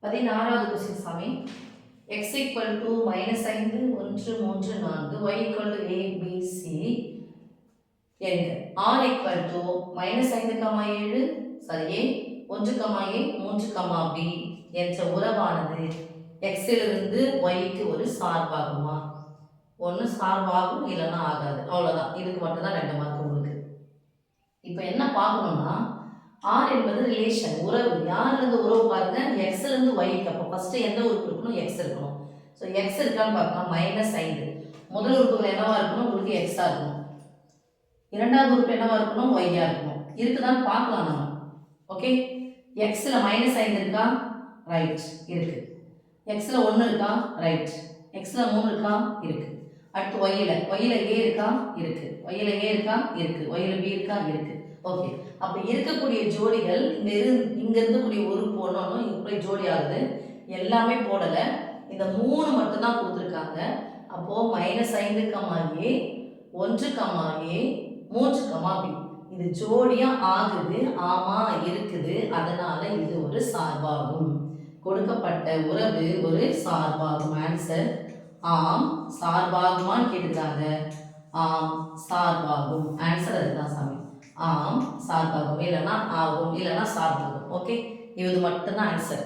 16வது question சாமி. x equal to -5 1 3 4 y equal to a b c என்க r equal to -5, 7 சரி a 1, a 3, b என்ற உறவானது x இலிருந்து y க்கு ஒரு சார்பாகுமா? ஒன்று சார்பாகும் இல்லைன்னா ஆகாது, அவ்வளோதான். இதுக்கு மட்டும் தான் 2 மார்க் உங்களுக்கு. இப்போ என்ன பார்க்கணும்னா r என்பது ரிலேஷன், உறவு. யாரிலிருந்து உறவு பாருங்க, x இலிருந்து y க்கு. அப்போ ஃபர்ஸ்ட் எந்த உறுப்பு இருக்கணும்? x இருக்கணும். ஸோ x இருக்கான்னு பார்க்கலாம். -5 முதல் உறுப்புகள் என்னவா இருக்கணும்? உங்களுக்கு x ஆ இருக்கணும். இரண்டாவது உறுப்பு என்னவா இருக்கணும்? y ஆ இருக்கணும். இருக்குதான்னு பார்க்கலாம் நம்ம. ஓகே, x ல -5 இருக்கா? ரைட், இருக்கு. x ல 1 இருக்கா? ரைட். x ல 3 இருக்கா? இருக்கு. அடுத்து y ல a இருக்கா? இருக்கு. y ல a இருக்கா? இருக்கு. y ல b இருக்கா? இருக்கு. ஓகே, அப்ப இருக்கக்கூடிய ஜோடிகள் இங்க இருக்கக்கூடிய உறுப்பு ஒண்ணு இங்க போய் ஜோடி ஆகுது. எல்லாமே போடல, இந்த 3 மட்டும் தான் கொடுத்துருக்காங்க. அப்போ -5, a 1, a 3, b இது ஜோடியா ஆகுது. ஆமா, இருக்குது. அதனால இது ஒரு சார்பாகும். கொடுக்கப்பட்ட உறவு ஒரு சார்பாகும். ஆன்சர் ஆம். சார்பாகுமான்னு கேட்டுருக்காங்க. ஆம், சார்பாகும். ஆன்சர் அதுதான் சாமி. ஆம், சார்பாகும். இல்லைன்னா ஆகும், இல்லைன்னா சார்பாகும். ஓகே, இது மட்டும்தான் ஆன்சர்.